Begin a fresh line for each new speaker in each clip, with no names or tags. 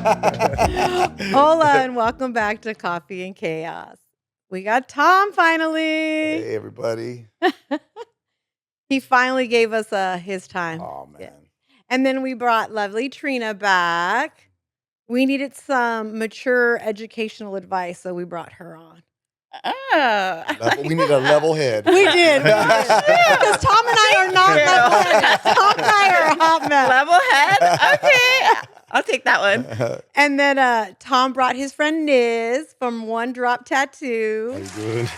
Hola, and welcome back to Coffee and Chaos. We got Tom finally.
Hey, everybody.
He finally gave us his time.
Oh, man.
Yeah. And then we brought lovely Trina back. We needed some mature educational advice, so we brought her on.
We need a level head.
We did. Because Tom and I are not level headed. Tom and I are a hot mess.
Level head? Okay. I'll take that one.
And then Tom brought his friend Niz from One Drop Tattoo.
How you doing?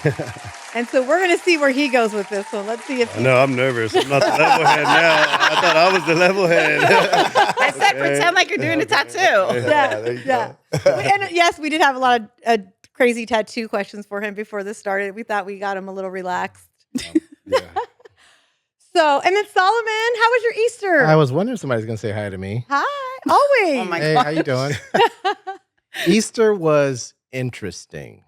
And so we're going to see where he goes with this one. Let's see if
No, I'm nervous. I'm not the level head now. I thought I was the level head.
I said pretend like you're doing a tattoo.
Yeah. And yes, we did have a lot of crazy tattoo questions for him before this started. We thought we got him a little relaxed.
Yeah.
So, and then Solomon, how was your Easter?
I was wondering if somebody's going to say hi to me.
Hi, always.
Oh my
Hey,
God.
how you doing? Easter was interesting.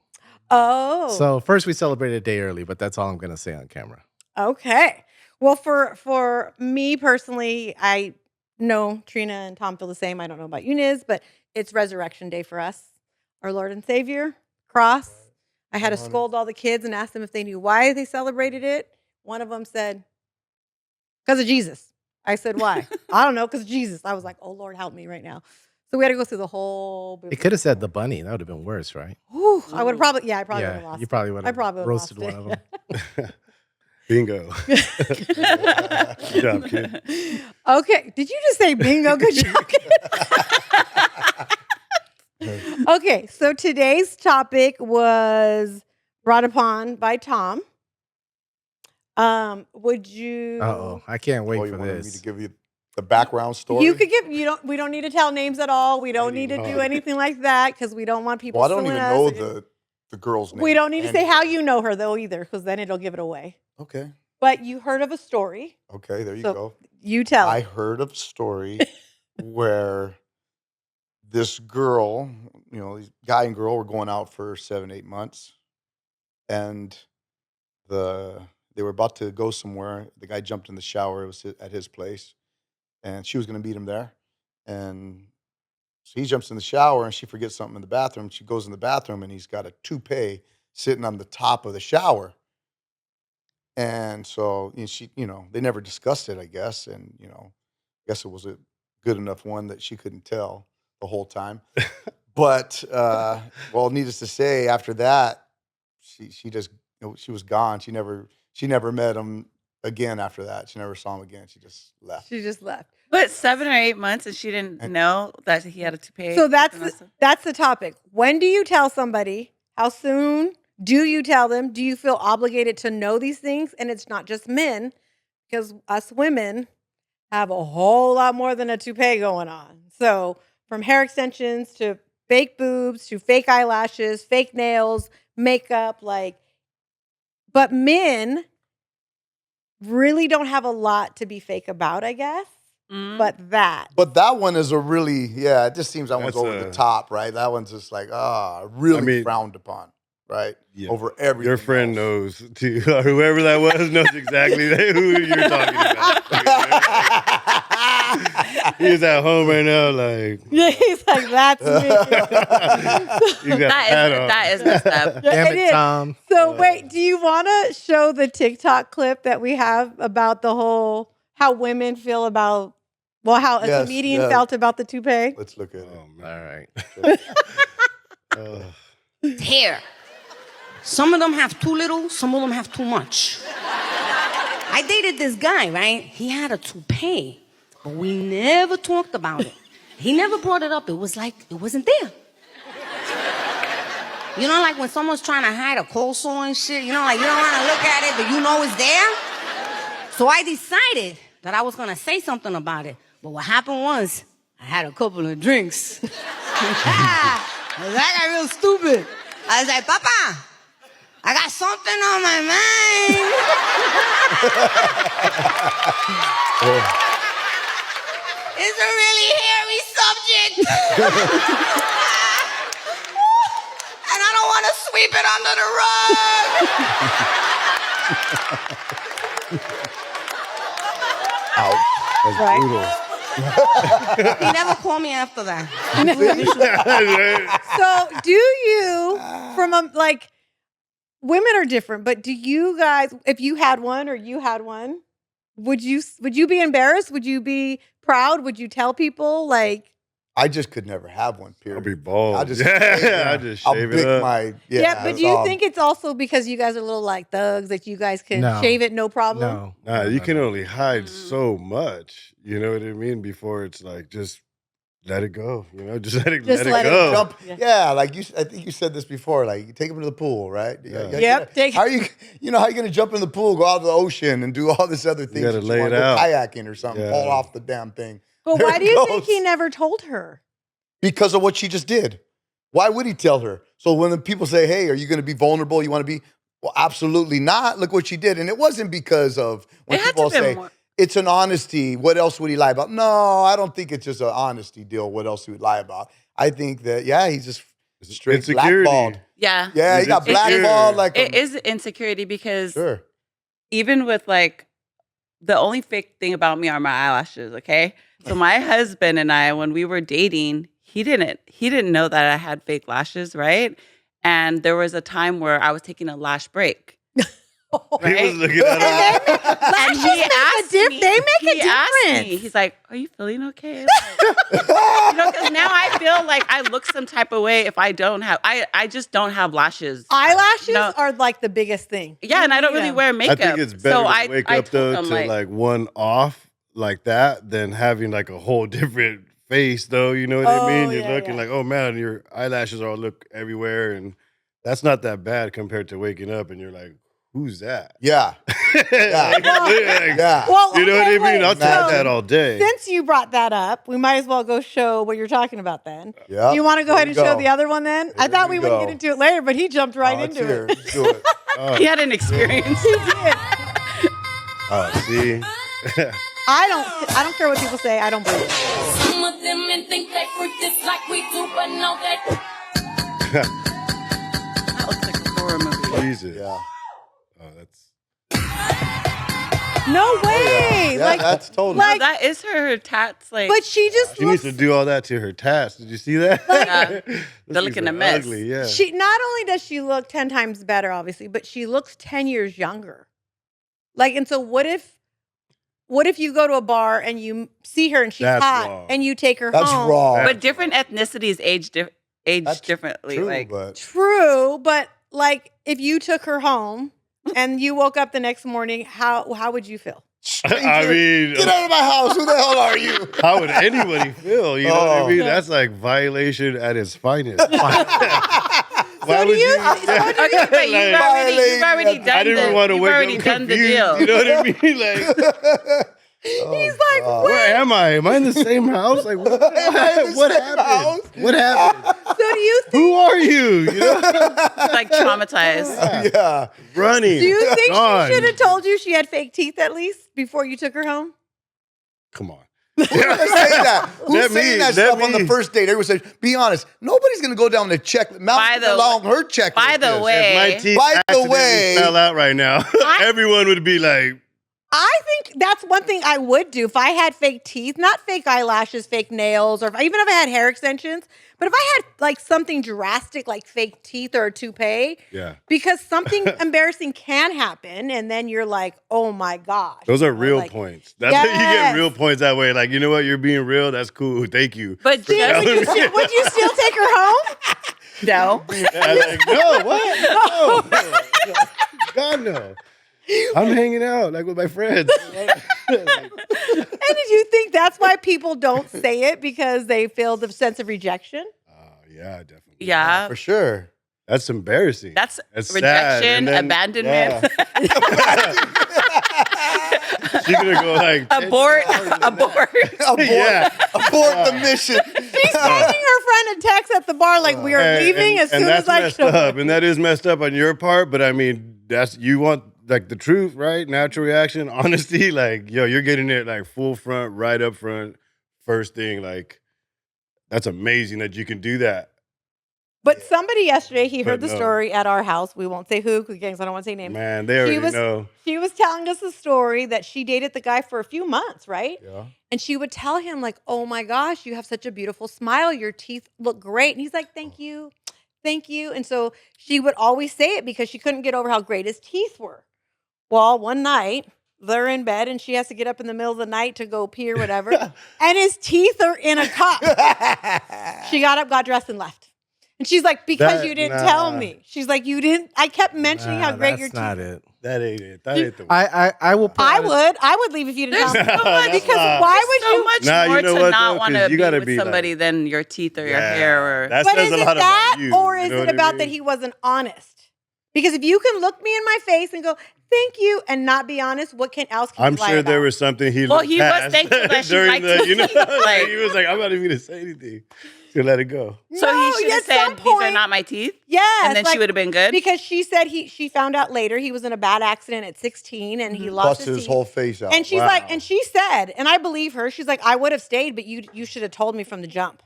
Oh.
So first we celebrated a day early, but that's all I'm going to say on camera.
Okay. Well, for me personally, I know Trina and Tom feel the same. I don't know about you, Niz, but it's Resurrection Day for us. Our Lord and Savior, cross. I had to scold all the kids and ask them if they knew why they celebrated it. One of them said, because of Jesus. I said, why? I don't know, because of Jesus. I was like, oh, Lord, help me right now. So we had to go through the whole.
It could have said the bunny. That would have been worse, right?
Whew, I would have probably, I probably would have lost.
You probably would
I
have
probably would've
roasted
lost
one of them.
Bingo. Good job, kid.
Okay. Did you just say bingo? Good job. Okay. So today's topic was brought upon by Tom. Would you?
Uh-oh. I can't wait
Oh, you
for
wanted me
this.
to give you the background story?
You could give. We don't need to tell names at all. We don't need to do anything like that because we don't want people.
Well, I don't
suing
even
us.
know the girl's name.
We don't need to say how you know her though either, because then it'll give it away.
Okay.
But you heard of a story.
Okay, there you
So
go.
You tell.
I heard of a story where this girl, this guy and girl were going out for 7-8 months, and they were about to go somewhere. The guy jumped in the shower. It was at his place, and she was going to meet him there. And so he jumps in the shower, and she forgets something in the bathroom. She goes in the bathroom, and he's got a toupee sitting on the top of the shower. And so they never discussed it, I guess. And, I guess it was a good enough one that she couldn't tell the whole time. But, well, needless to say, after that, she just, she was gone. She never met him again after that. She never saw him again. She just left.
But 7 or 8 months and she didn't know that he had a toupee.
So that's the topic. When do you tell somebody? How soon? Do you tell them? Do you feel obligated to know these things? And it's not just men, because us women have a whole lot more than a toupee going on. So from hair extensions to fake boobs to fake eyelashes, fake nails, makeup, but men really don't have a lot to be fake about, I guess.
Mm.
But
that one is it just seems that one's over the top, right? That one's just really frowned upon, right?
Yeah.
Over everything.
Your friend
else.
knows too. Whoever that was knows exactly who you're talking about. He's at home right now,
yeah, he's like, that's me.
That is messed up.
Damn it, Tom.
So wait, do you want to show the TikTok clip that we have about the whole how women feel about how a comedian felt about the toupee?
Let's look at it.
All right.
Hair. Some of them have too little, some of them have too much. I dated this guy, right? He had a toupee, but we never talked about it. He never brought it up. It was like it wasn't there. Like when someone's trying to hide a cold sore and shit, you don't want to look at it, but you know it's there. So I decided that I was going to say something about it. But what happened was, I had a couple of drinks. That got real stupid. I was like, Papa, I got something on my mind. It's a really hairy subject. And I don't want to sweep it under the rug.
Ouch. That's brutal.
He never called me after that.
So do you, from a, like, women are different, but do you guys, if you had one or you had one, would you be embarrassed? Would you be proud? Would you tell people like?
I just could never have one. Period.
I'll be bald.
I'll just
I'll just shave it up.
Yeah, but do you think it's also because you guys are little like thugs that you guys can
No.
shave it no problem?
No.
Nah, you can only hide so much. You know what I mean? Before it's like just let it go. You know, just let it
Just let it
go.
Jump,
Yeah.
yeah, like I think you said this before. Like you take them to the pool, right?
Yeah.
Yep,
How are you? You know how you gonna jump in the pool, go out to the ocean, and do all this other things?
gotta
that
lay
wanna
it
go
out.
kayaking or something,
Yeah.
fall off the damn thing.
But
There
why
it
do you think
goes.
he never told her?
Because of what she just did. Why would he tell her? So when the people say, "Hey, are you going to be vulnerable? You want to be?" Well, absolutely not. Look what she did, and it wasn't because of when
It had
people
to be
say
more.
it's an honesty. What else would he lie about? No, I don't think it's just an honesty deal. What else he would lie about? I think that he's just straight
Insecurity.
blackballed.
Yeah.
Yeah, he
He's
got
insecure.
blackballed like
It is insecurity because
Sure.
even with like the only fake thing about me are my eyelashes, okay? So my husband and I, when we were dating, he didn't know that I had fake lashes, right? And there was a time where I was taking a lash break.
He was
Right?
looking at her.
And he asked me,
they make a
he asked
difference.
me, he's like, "Are you feeling okay?" Because now I feel like I look some type of way if I don't have. I just don't have lashes.
Eyelashes
No.
are like the biggest thing.
Yeah, and I don't really
Yeah.
wear
I
makeup.
think it's better
so
to wake
I
up
told
though
him,
to like one off like that than having like a whole different face though. You know what I
Oh,
mean? You're
yeah,
looking
yeah.
like, oh man, your eyelashes all look everywhere, and that's not that bad compared to waking up and you're like, who's that?
Yeah.
Like,
Yeah.
Well,
you know what I
okay,
mean?
wait,
I'll take
so
that all day.
Since you brought that up, we might as well go show what you're talking about then.
Yep.
You want to go
Here
ahead
we
and show
go.
the other one then? I
Here
thought
we
we would get
go.
into it later, but he jumped right
Oh, it's
into
here.
it.
Let's do it.
He had an experience.
He did.
See?
I don't care what people say. I don't believe it.
Some of them men think they freak this like we do, but no, they
That looks like a horror movie.
Jesus.
Yeah.
Oh, that's
No way.
Yeah,
Like,
that's totally.
like-
That is her tats. Like,
but she just
she needs
looks.
to do all that to her tats. Did you see that?
Yeah.
Those
They're
things
looking
are
a mess.
Ugly, yeah.
She not only does she look 10 times better, obviously, but she looks 10 years younger. Like, and so what if you go to a bar and you see her and she's
That's
hot
wrong.
and you take her
That's
home?
wrong.
but different ethnicities age
That's
differently.
True,
like,
but
True, but like if you took her home and you woke up the next morning, how would you feel?
I mean,
get out of my house. Who the hell are you?
how would anybody feel? You know what I
Oh.
mean? That's like violation at its finest. Why
do
would
you-
Yeah.
okay, but you've
Like,
already done
I didn't
the,
want to
you've
wake
already
up
done the
confused.
deal.
You know what I mean? Like,
He's like,
where am I? Am I in the same house? Like, what,
I in the
what
same
happened?
house?
What happened?
so do you think?
Who are you? You know,
Like traumatized.
Yeah.
running.
Do you think
Gone.
she should have told you she had fake teeth at least before you took her home?
Come on.
Who's saying that? Who's
Let
saying
me-
that
let
stuff on the
me.
first date? Everyone says, be honest. Nobody's going to go down the check.
By the-
along her checklist.
by the
is.
way-
If my teeth
By the
accidentally
way-
fell out right now, everyone would be like,
I think that's one thing I would do if I had fake teeth, not fake eyelashes, fake nails, or even if I had hair extensions. But if I had like something drastic like fake teeth or a toupee,
yeah.
because something embarrassing can happen, and then you're like, oh my gosh.
Those are
You know,
real
like,
points. That's how you get
Yes.
real points that way. Like, you know what? You're being real. That's cool. Thank you.
But
Dude,
just,
would you still take her home?
no.
Yeah, like, no, what? No. God, no. I'm hanging out like with my friends.
And did you think that's why people don't say it because they feel the sense of rejection?
Yeah, definitely.
Yeah.
For sure.
That's embarrassing.
That's
sad.
rejection,
And then-
abandonment,
She's gonna go like
abort.
Abort,
Yeah.
abort the mission.
She's sending her friend a text at the bar like we are leaving as soon
and
as
that's
I
messed
show
up,
up.
and that is messed up on your part. But I mean, that's you want like the truth, right? Natural reaction, honesty. Like, yo, you're getting it like full front, right up front, first thing. Like, that's amazing that you can do that.
But somebody yesterday, he heard
But
the
no.
story at our house. We won't say who, because I don't want to say names.
Man, they already know.
She was telling us a story that she dated the guy for a few months, right?
Yeah.
And she would tell him, like, oh my gosh, you have such a beautiful smile. Your teeth look great. And he's like, thank you. Thank you. And so she would always say it because she couldn't get over how great his teeth were. Well, one night, they're in bed and she has to get up in the middle of the night to go pee or whatever. And his teeth are in a cup. She got up, got dressed, and left. And she's like, because you didn't tell me. She's like, you didn't. I kept mentioning how great your teeth.
That's not it.
That ain't it. That ain't the one.
I will. Put
I
on-
would leave if you didn't tell me.
so much-
Because
Nah.
why would
so
you?
much
Nah, you
more
know
to
what,
not
though?
want
'Cause
to
you
be
gotta
with
be
somebody
like-
than your teeth or your
Yeah.
hair. Or
That
But
says
is
a
it
lot
that,
about you.
or
you
is
know
it
what I
about
mean?
that he wasn't honest? Because if you can look me in my face and go, "Thank you," and not be honest, what else can
I'm
you lie
sure there
about?
was something he
Well,
looked
he was
past
thankful that she
during
liked
the,
his
you know,
teeth, like-
he was like, I'm not even gonna say anything. To let it go.
So he should have
at some
said, "These are
point-
not my teeth,"
Yes,
and then she
like,
would have been good.
Because she said she found out later he was in a bad accident at 16 and he lost
Bust his
teeth.
whole face out.
And she's
Wow.
like, and she said, and I believe her. She's like, I would have stayed, but you should have told me from the jump.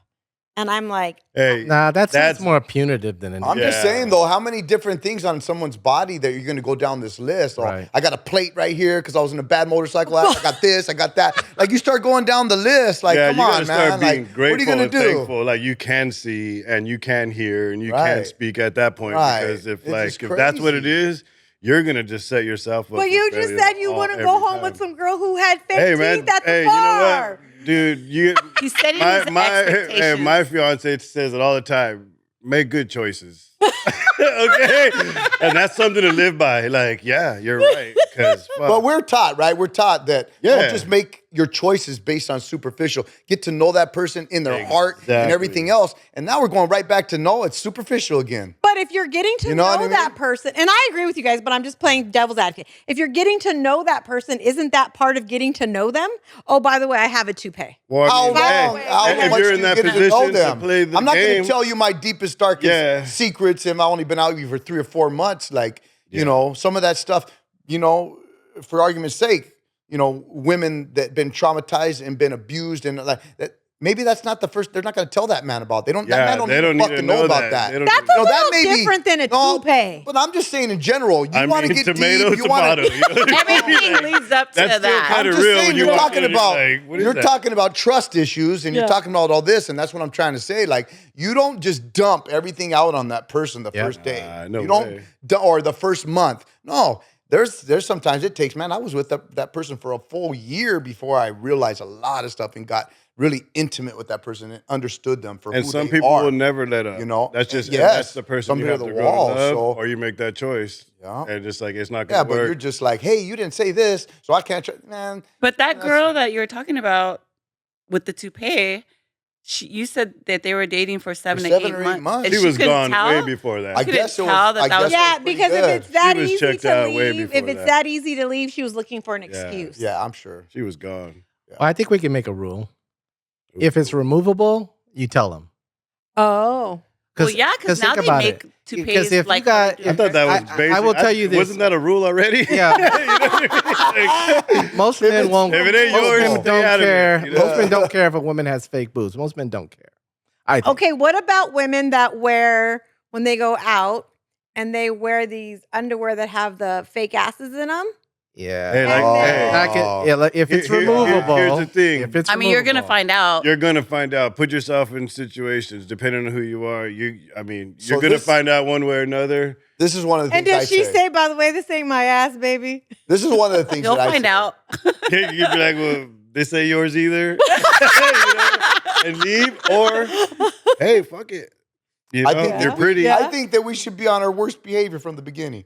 And I'm like,
Hey,
Nah, that's
That's-
more punitive than anything.
I'm just
Yeah.
saying though, how many different things on someone's body that you're gonna go down this list? Oh,
Right.
I got a plate right here because I was in a bad motorcycle accident. I got this, I got that. Like you start going down the list. Like,
yeah,
come
you gotta
on,
start
man.
being
Like,
grateful
what are you gonna
and
do?
thankful. Like you can see and you can hear and you
Right.
can speak at that point.
Right.
Because if
It's just
that's what it
crazy.
is, you're gonna just set yourself up.
but
for
you just
failure
said you wouldn't go
every
home
time.
with some girl who had fake
Hey
teeth
man,
at the
hey,
bar.
you know what, dude? You
He's setting his expectations.
my fiance says it all the time. Make good choices, okay? And that's something to live by. Like, yeah, you're right. Because,
But we're taught, right? We're taught that
Yeah.
don't just make your choices based on superficial. Get to know that person in their heart and
Exactly.
everything else. And now we're going right back to no, it's superficial again.
But if you're getting to
You know
know,
what I mean?
that person, and I agree with you guys, but I'm just playing devil's advocate. If you're getting to know that person, isn't that part of getting to know them? Oh, by the way, I have a toupee.
well,
How
I mean, hey,
long? How
if
much
you're
do
in
you
that
get to
position
know
to
them?
play the
I'm not going
game,
to tell you my deepest, darkest
Yeah.
secrets. And I've only been out with you for 3 or 4 months. Like, you know, some of that stuff, you know, for argument's sake, you know, women that been traumatized and been abused and like that. Maybe that's not the first. They're not going to tell that man about. That man don't
they
even
don't need
fucking
to
know
know
about
that.
that.
They don't
That's
need to
a
know.
little
may be-
different than a
No,
toupee.
But I'm just saying in general, you
I
want to
mean,
get
tomato,
deep. You
tomato.
want
You know what I mean?
Everything leads up to
That's still
that.
kind
I'm
of
just
real.
saying
when you
you're
walk
talking
in and you're
about
like, what is
you're
that?
talking about trust issues and you're talking about all this, and that's what I'm trying to say. Like you don't just dump everything out on that person the
Yep.
first day.
No
you don't
way.
or the first month. No. There's sometimes it takes, man. I was with that person for a full year before I realized a lot of stuff and got really intimate with that person and understood them for
And
who
some
they
people
are.
will never let up.
You know?
That's just
And
and that's
yes,
the person
some
you
near
have
the
to grow
wall,
to love,
so-
or you make that choice.
Yeah.
And just like it's not
Yeah,
gonna
but
work.
you're just like, hey, you didn't say this, so I can't. Man,
But that girl that you were talking about with the toupee, you said that they were dating for 7 to 8
7 or 8
months.
months.
And
She was
couldn't
gone
tell?
way before that.
I
couldn't
guess it
tell
was.
that
I
was-
guess it
Yeah,
was pretty
because if
good.
it's that
was
easy
checked
to
out way
leave, if
before
it's
that.
that easy to leave, she was looking for an
Yeah.
excuse.
Yeah, I'm sure.
She was gone.
Well, I think we can make a rule. If it's removable, you tell them.
Oh.
Well, yeah, because now
think
they
about
make
it.
toupees
Because if
like
you got,
how they do
I thought that was
I
basic.
will tell you this.
Wasn't that a rule already?
Yeah.
You know what I mean? Like,
most men won't.
if it ain't
most
yours,
men
stay
don't
out of it,
care.
you know?
Most men don't care if a woman has fake boobs. Most men don't care. I think.
Okay, what about women that wear, when they go out, and they wear these underwear that have the fake asses in them?
Yeah.
Hey, like,
Oh.
hey,
I can- yeah, like, if it's
Here-
removable,
here's the thing.
If it's
I mean, you're going to
removable.
find out.
you're gonna find out. Put yourself in situations, depending on who you are. You're
So
gonna
this-
find out one way or another.
This is one of the
And
things
did
I
she
say.
say, by the way, this ain't my ass, baby?
This is one of the things
You'll
that I
find
say.
out.
You'd be like, well, this ain't yours either. You know? And leave, or hey, fuck it. You know,
I think
you're
that
pretty.
Yeah.
I think that we should be on our worst behavior from the beginning.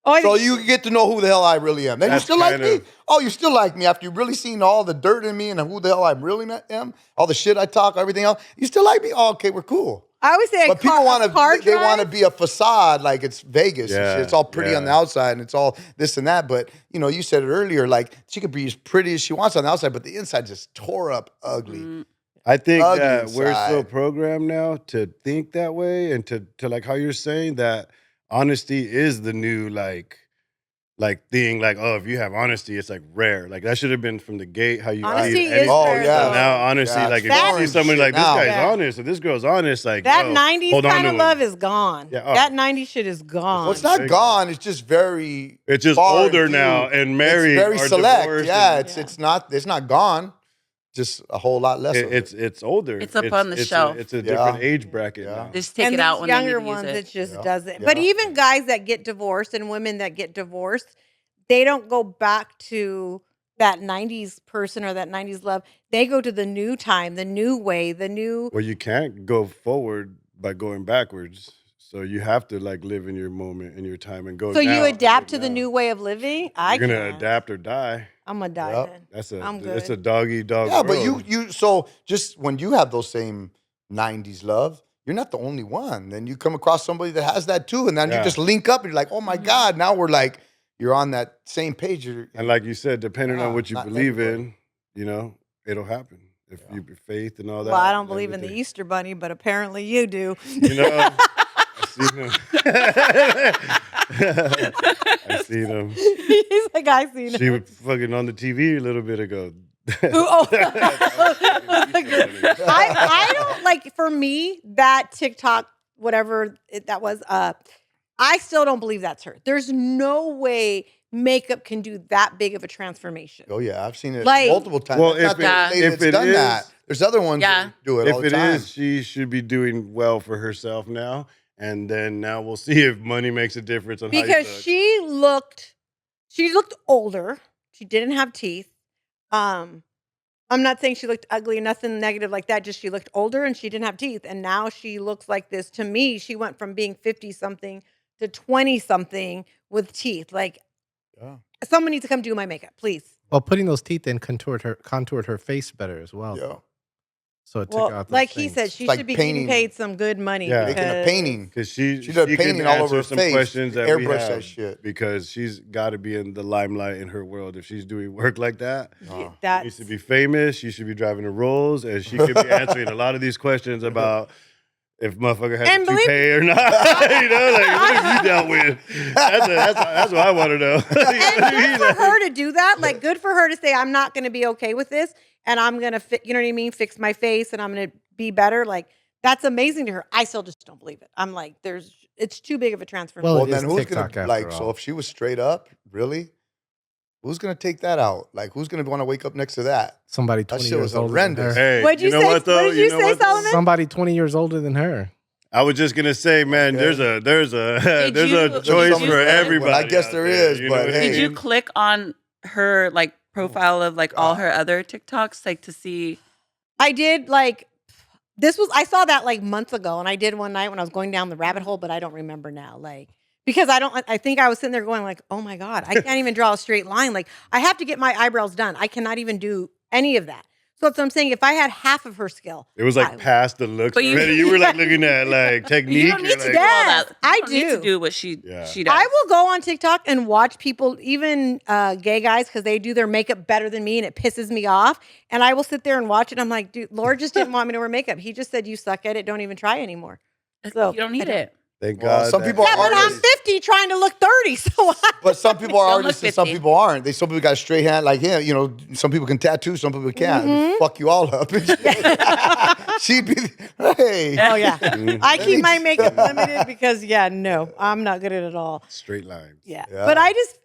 Oh, I
So
think-
you get to know who the hell I really am. Then you
That's
still like
kind
me?
of-
Oh, you still like me after you've really seen all the dirt in me and who the hell I really am? All the shit I talk, everything else. You still like me? Oh, okay, we're cool.
I always say
But people want
car
to, they want to
drive.
be a facade like it's Vegas. and
Yeah,
shit. It's all pretty on the
yeah.
outside and it's all this and that. But, you know, you said it earlier, like she could be as pretty as she wants on the outside, but the inside just tore up ugly.
I think
Ugly
that we're so
inside.
programmed now to think that way, and to like how you're saying that honesty is the new like like thing, like, oh, if you have honesty, it's like rare. Like that should have been from the gate. How you
Honesty
treat
is
Oh,
rare,
yeah.
though.
now honesty,
Yeah,
like if
that-
you see somebody like this
now.
guy's
Yeah.
honest or this girl's honest, like
That
yo,
90s
hold on
kind
to
of
him.
love is gone.
Yeah, oh.
That 90s shit is gone.
Well, it's not gone. It's just very.
It's just
far
older
and few.
now and married.
It's very
or
select.
divorced
Yeah,
and-
it's not. It's not gone. Just a whole lot less. of it.
it's older.
It's up on the shelf.
It's a different
Yeah.
age bracket
Yeah.
now.
Just take
and
it out
these
when
younger
they need
ones,
to use
it
it.
just
Yeah.
doesn't.
Yeah.
But even guys that get divorced and women that get divorced, they don't go back to that 90s person or that 90s love. They go to the new time, the new way, the new.
Well, you can't go forward by going backwards. So you have to like live in your moment and your time and go.
So
now
you
and
adapt to
live
the
now.
new way of living. I
You're gonna
can't.
adapt or die.
I'm gonna die
Yep.
then.
That's
I'm
it's a
good.
dog eat dog.
Yeah, but
world.
you so just when you have those same 90s love, you're not the only one. Then you come across somebody that has that too, and then you
Yeah.
just link up and you're like, oh my God, now we're like, you're on that same page.
And like you said, depending
Yeah,
on what you
not
believe
everybody.
in, you know, it'll happen. If
Yeah.
you faith and all that.
Well, I don't
and
believe in the
everything.
Easter Bunny, but apparently you do.
You know, I seen him. I seen him.
He's like, I seen
She
him.
was fucking on the TV a little bit ago.
Oh. I don't like, for me, that TikTok, whatever that was, I still don't believe that's her. There's no way makeup can do that big of a transformation.
Oh yeah, I've seen it
Like-
multiple times.
Well,
That's
if
not the
it-
lady
if
that's
it
done
is-
that. There's other ones
Yeah.
that do it all
If
the
it
time.
is, she should be doing well for herself now. And then now we'll see if money makes a difference on how
Because
you look.
she looked older. She didn't have teeth. I'm not saying she looked ugly, nothing negative like that. Just she looked older and she didn't have teeth. And now she looks like this. To me, she went from being 50 something to 20 something with teeth. Like,
Yeah.
someone needs to come do my makeup, please.
Well, putting those teeth in contoured her face better as well.
Yeah.
So it took
Well,
out those
like he
things.
said, she
It's like
should be
painting.
getting paid some good money.
Yeah.
Making a
because-
painting.
Because she
She did
can
painting all over
answer
her
some
face,
questions that we
airbrush
have
that shit.
because she's got to be in the limelight in her world. If she's doing work like that,
Yeah,
Oh.
she
that's
needs to be famous. She should be driving the Rolls, and she could be answering a lot of these questions about if motherfucker has
And
a
believe-
toupee or not. You know, like what have you dealt with? That's what I want to know.
and good for her to do that. Like, good for her to say, I'm not going to be okay with this, and I'm going to, you know what I mean, fix my face, and I'm going to be better. Like, that's amazing to her. I still just don't believe it. I'm like, it's too big of a transformation.
Well,
Well,
it is
then who's
TikTok
gonna
after
like?
all.
So if she was straight up, really, who's gonna take that out? Like, who's gonna want to wake up next to that?
Somebody
That
20
shit
years
was
older
horrendous.
than her.
Hey,
What'd you
know
say?
what though?
What did you
know
say,
what, though?
Solomon?
Somebody 20 years older than her.
I was just gonna say, man,
Okay.
there's a
Did you-
choice
did you-
for
Well,
everybody.
I guess
out
there
there,
is,
you know
but
what I
hey.
Did you
mean?
click on her like profile of like all her other TikToks, like to see?
I did like I saw that like months ago, and I did one night when I was going down the rabbit hole, but I don't remember now. Like, because I think I was sitting there going like, oh my God, I can't even draw a straight line. Like, I have to get my eyebrows done. I cannot even do any of that. So that's what I'm saying. If I had half of her skill,
It was like
I-
past the looks
But you-
already. You were like looking at like technique.
You don't need to
and,
do
like,
all
Yes,
that. You
I
don't need to
do.
do what she
Yeah.
she does.
I will go on TikTok and watch people, even gay guys, because they do their makeup better than me, and it pisses me off. And I will sit there and watch it. I'm like, dude, Lord just didn't want me to wear makeup. He just said, you suck at it. Don't even try anymore. So
You don't need
I
it.
Thank
Well,
God.
some
that-
people
Yeah, but I'm
artists.
50 trying to look 30. So
But some people are
Don't look
artists and some
50.
people aren't. Some people got a straight hand, like him. You know, some people can tattoo, some people can't.
Mm-hmm.
Fuck you all up. She'd be, hey.
Oh yeah,
Mm-hmm.
I keep my makeup limited because no, I'm not good at it all.
Straight lines.
Yeah.
Yeah.
But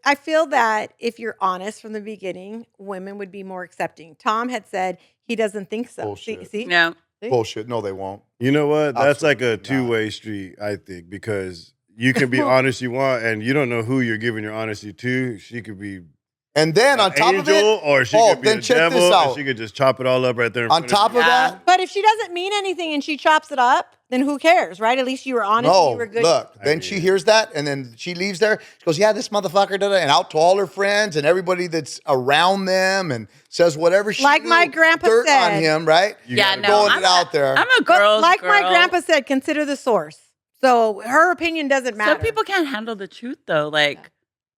I feel that if you're honest from the beginning, women would be more accepting. Tom had said he doesn't think so.
Bullshit.
See?
No.
Bullshit. No, they won't.
You know what? That's like a
Absolutely not.
two-way street, I think, because you can be honest you want, and you don't know who you're giving your honesty to. She could be
And then on
an
top of
angel,
it,
or she
oh,
could be
then
a
check
devil,
this
and
out.
she could just chop it all up right there. In
On
front
top
of
of
you.
that,
But if she doesn't mean anything and she chops it up, then who cares, right? At least you were honest. and
no,
you were good.
look.
I
Then
mean-
she hears that, and then she leaves there. She goes, "Yeah, this motherfucker," da, da, and out to all her friends and everybody that's around them, and says whatever she
Like
knew,
my grandpa
dirt on
said.
him, right?
You
Yeah,
gotta
no.
go-
Throwing
I'm
it out there.
I'm a
But
girl's
like my
girl.
grandpa said, consider the source. So her opinion doesn't matter.
Some people can't handle the truth though. Like,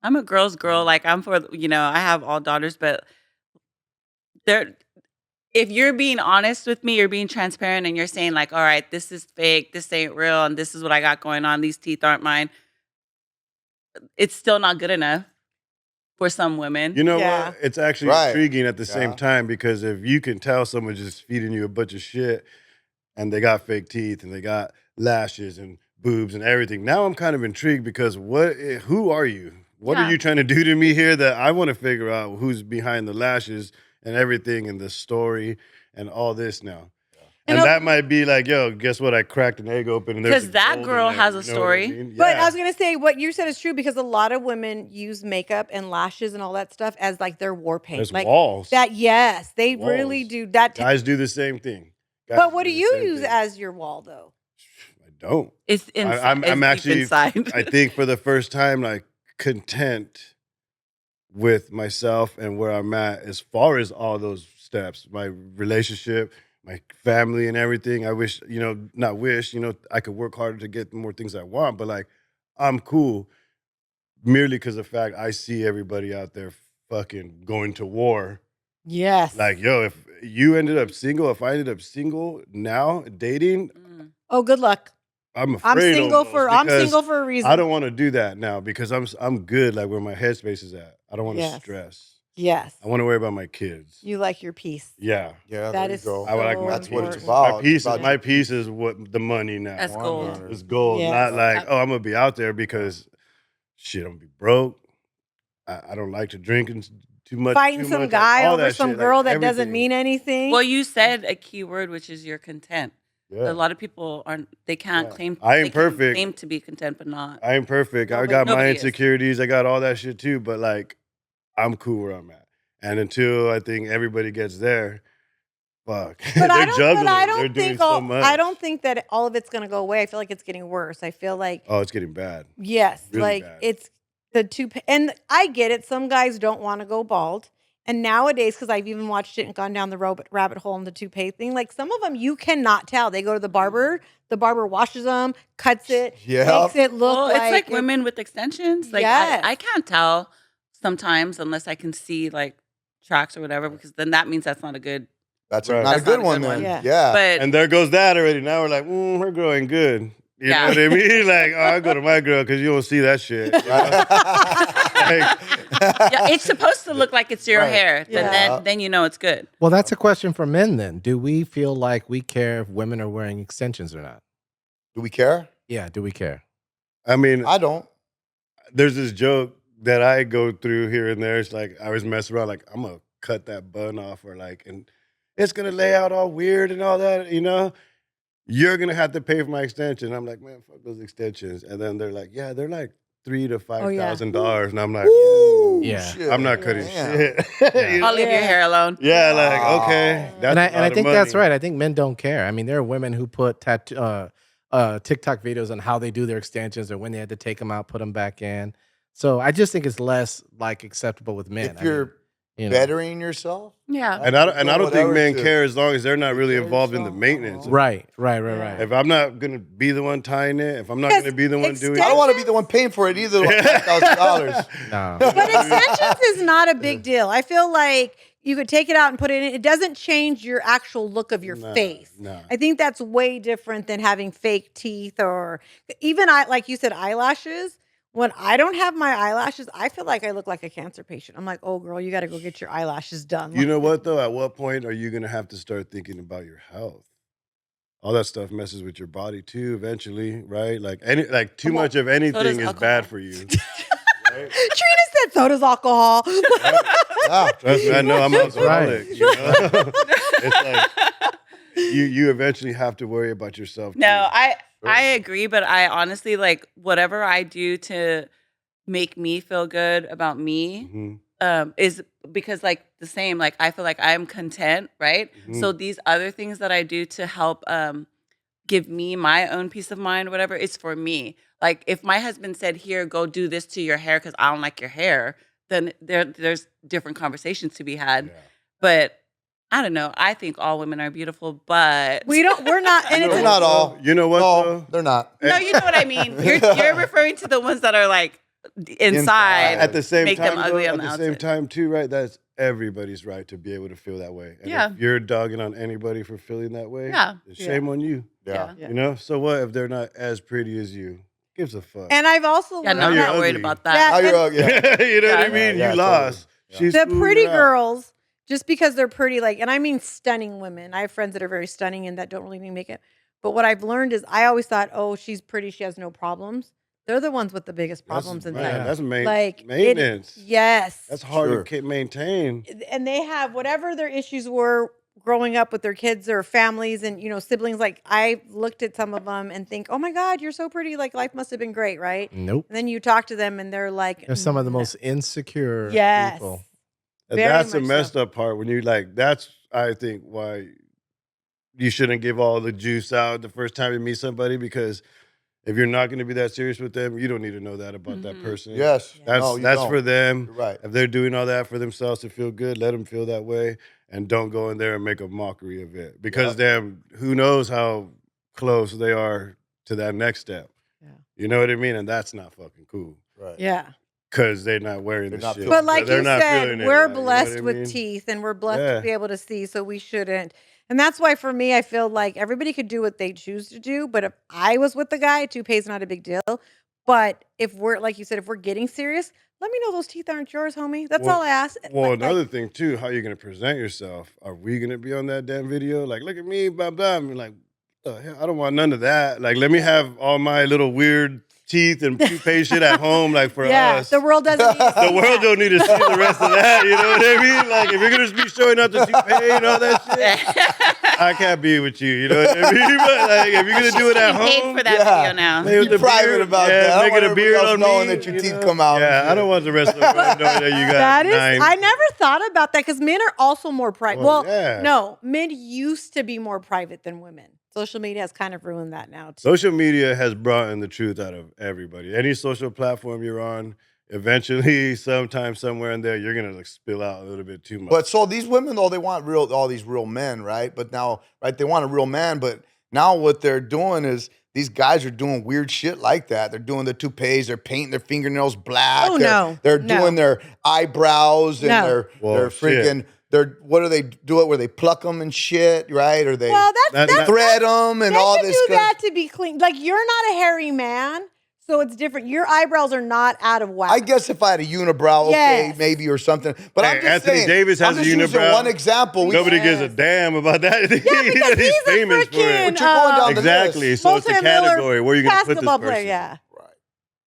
I'm a girl's girl. Like, I'm for, I have all daughters, but if you're being honest with me, you're being transparent, and you're saying like, all right, this is fake, this ain't real, and this is what I got going on. These teeth aren't mine. It's still not good enough. for some women.
You know
Yeah.
what? It's actually
Right.
intriguing at the same
Yeah.
time because if you can tell someone just feeding you a bunch of shit and they got fake teeth and they got lashes and boobs and everything, now I'm kind of intrigued because who are you? What are
Yeah.
you trying to do to me here that I want to figure out who's behind the lashes and everything and the story and all this now? And
And
that might be like, yo, guess what? I cracked an egg open and there's
'Cause
some
that
gold
girl
in there,
has a
you know what I
story.
mean?
But
Yeah.
I was gonna say what you said is true because a lot of women use makeup and lashes and all that stuff as like their war paint.
There's
Like
walls.
that, yes, they really
Walls.
do that.
Guys do the same thing. Guys
But what do
the
you
same
use
thing.
as your wall though?
I don't.
It's inside.
I'm
it's deep
actually,
inside.
I think for the first time, like content with myself and where I'm at as far as all those steps, my relationship, my family and everything. I wish, not wish, I could work harder to get more things I want, but like I'm cool merely because of the fact I see everybody out there fucking going to war.
Yes.
Like, yo, if you ended up single, if I ended up single now dating,
Mm.
Oh, good luck.
I'm
I'm
afraid.
single for a reason.
I don't want to do that now because I'm good like where my headspace is at. I don't want to
Yes.
stress.
Yes.
I want to worry about my kids.
You like your peace.
Yeah.
Yeah,
That
there
is
you go.
I would like
so
my
That's what it's
important.
about.
My piece,
It's about
my
your
piece is what the money now.
That's gold.
100.
It's gold,
Yes.
not like, oh, I'm gonna be out there because shit, I'm gonna be broke. I don't like to drink and too much.
Fighting
too
some
much,
guy
all
over
that
some
shit,
girl
like
that doesn't
everything.
mean anything.
Well, you said a key word, which is you're content.
Yeah.
A lot of people aren't. They can't
Yeah.
claim.
I ain't
they can
perfect.
Claim to be content, but not.
I ain't perfect. I
Nobody-
got my
nobody is.
insecurities. I got all that shit too. But like, I'm cool where I'm at. And until I think everybody gets there, fuck.
But
They're
I don't.
juggling.
But I
They're
don't
doing
think.
so much.
I don't think that all of it's going to go away. I feel like it's getting worse. I feel like
Oh, it's getting bad.
yes,
Really
like
bad.
it's the toupee. And I get it. Some guys don't want to go bald. And nowadays, because I've even watched it and gone down the rabbit hole in the toupee thing, like some of them you cannot tell. They go to the barber washes them, cuts it,
Yep.
makes it look
Well,
like
it's like women with extensions. Like
Yes.
I can't tell sometimes unless I can see like tracks or whatever, because then that means that's not a good.
That's
Right.
not a
That's
good
not a
one
good
then.
one.
Yeah.
Yeah.
But
And there goes that already. Now we're like, we're growing good. You
Yeah.
know what I mean? Like, oh, I go to my girl because you don't see that shit. You know? Like,
yeah, it's supposed to look like it's your
Right.
hair.
Yeah.
Then you know it's good.
Well, that's a question for men then. Do we feel like we care if women are wearing extensions or not?
Do we care?
Yeah, do we care?
I mean,
I don't.
there's this joke that I go through here and there. It's like I always mess around, like I'm gonna cut that bun off, or like, and it's gonna lay out all weird and all that. You're gonna have to pay for my extension. I'm like, man, fuck those extensions. And then they're like, yeah, they're like $3,000 to $5,000, and I'm like,
Ooh,
Yeah.
shit.
I'm not cutting
Damn.
shit. You
I'll
know?
leave your
Yeah.
hair alone.
Yeah, like
Wow.
okay, that's
And
a
I
lot of
think that's
money.
right. I think men don't care. I mean, there are women who put TikTok videos on how they do their extensions or when they had to take them out, put them back in. So I just think it's less like acceptable with men.
If you're
you know.
bettering yourself,
Yeah.
And I don't think
Whatever
men
to
care as long as they're not really
take care of
involved in the
yourself.
maintenance.
Right.
If I'm not gonna be the one tying it, if I'm not
Because
gonna be the one doing
I don't
it,
want to be the one paying for it either. Like $5,000.
No.
But extensions is not a big deal. I feel like you could take it out and put it in. It doesn't change your actual look of your
Nah,
face.
nah.
I think that's way different than having fake teeth or even like you said, eyelashes. When I don't have my eyelashes, I feel like I look like a cancer patient. I'm like, oh girl, you got to go get your eyelashes done.
You know what though? At what point are you gonna have to start thinking about your health? All that stuff messes with your body too. Eventually, right? Like too much of anything
does
is
alcohol.
bad for you. Right?
Trina said so does alcohol.
Yeah.
Trust me, I know I'm
That's
alcoholic.
right.
You know? It's like you eventually have to worry about yourself.
No,
too.
I agree, but I honestly like whatever I do to make me feel good about me
Mhm.
is because like the same, like I feel like I'm content, right?
Mhm.
So these other things that I do to help give me my own peace of mind, whatever, it's for me. Like if my husband said, "Here, go do this to your hair because I don't like your hair," then there's different conversations to be had.
Yeah.
But I don't know. I think all women are beautiful, but
we're not, and
They're
it's
not all.
You know what?
No,
though?
they're not.
no, you know what I mean. You're referring to the ones that are like inside.
At the same
Make
time,
them ugly
though,
on
at
the
the same
outside.
time too, right? That's everybody's right to be able to feel that way. And
Yeah.
if you're dogging on anybody for feeling that way,
Yeah.
then shame on you.
Yeah.
Yeah.
You know? So what if they're not as pretty as you? gives a fuck?
And I've also
Yeah, no,
Now
I'm
you're
not worried
ugly.
about
Yeah,
that.
Now you're, yeah.
You know what I
Yeah.
mean?
Yeah,
You lost.
totally.
She's
the
smoothing
pretty
it out.
girls, just because they're pretty, like, and I mean stunning women. I have friends that are very stunning and that don't really need makeup. But what I've learned is I always thought, oh, she's pretty, she has no problems. They're the ones with the biggest problems in
Man,
life.
that's
Like
maintenance.
yes,
That's hard
Sure.
to maintain.
and they have whatever their issues were growing up with their kids or families and siblings. Like I looked at some of them and think, oh my God, you're so pretty. Like life must have been great, right?
Nope.
And then you talk to them and they're like,
They're some of the
"No."
most insecure
Yes.
people.
And
Very
that's the
much
messed
so.
up part when you like. That's I think why you shouldn't give all the juice out the first time you meet somebody, because if you're not going to be that serious with them, you don't need to know that about that person.
Yes.
Yeah.
No, you
That's
don't.
for them.
You're right.
If they're doing all that for themselves to feel good, let them feel that way, and don't go in there and make a mockery of it, because then who knows how close they are to that next step.
Yeah.
You know what I mean? And that's not fucking cool.
Right.
Yeah.
Because they're not wearing
They're
the
not
shit.
feeling
But like
it.
They're
you
not
said,
feeling it,
we're
like, you know
blessed
what I
with
mean?
teeth and we're blessed
Yeah.
to be able to see, so we shouldn't. And that's why for me, I feel like everybody could do what they choose to do. But if I was with the guy, toupee is not a big deal. But if we're, like you said, if we're getting serious, let me know those teeth aren't yours, homie. That's
Well-
all I ask.
Well,
Like-
another thing too, how you're gonna present yourself. Are we gonna be on that damn video? Like, look at me, blah blah. I'm like, what the hell? I don't want none of that. Like, let me have all my little weird teeth and toupee shit at home, like for us.
the world doesn't need to
The
see
world
that.
don't need to see the rest of that. You know what I mean? Like, if you're gonna be showing up the toupee and all that shit, I can't be with you. You know what I mean? But like, if you're gonna do it at
Getting
home,
paid for that
Yeah.
video now.
play with
Be
the
private
beard.
about
Yeah,
that. I don't
make
want
it a
everybody
beard
else
on
knowing
me,
that your
you
teeth
know?
come out.
Yeah, I don't want the rest of the world knowing that you got
That is,
nine.
I never thought about that because men are also more private.
Well,
Well,
yeah.
no, men used to be more private than women. Social media has kind of ruined that now too.
Social media has brought in the truth out of everybody. Any social platform you're on, eventually, sometime, somewhere in there, you're gonna like spill out a little bit too much.
But so these women, though, they want all these real men, right? But now, right, they want a real man. But now what they're doing is these guys are doing weird shit like that. They're doing the toupees. They're painting their fingernails black.
Oh,
they're,
no.
They're
No.
doing their eyebrows and
No.
they're
Well,
freaking. What do they do it where they pluck them and shit, right? Or they
Well, that's
thread them and
they
all
can
this.
do that to be clean. Like you're not a hairy man, so it's different. Your eyebrows are not out of whack.
I guess if I had a unibrow, okay,
Yes.
maybe or something. But
Hey,
I'm just
Anthony
saying,
Davis
I'm
has
just
a
using
unibrow.
one example.
Nobody gives a
Yes.
damn about that.
Yeah, because he's a
famous for
freaking,
it.
But you're going down the
Exactly.
list.
So it's a
multi-miller
category. Where are you going to put this
basketball
person?
player. Yeah.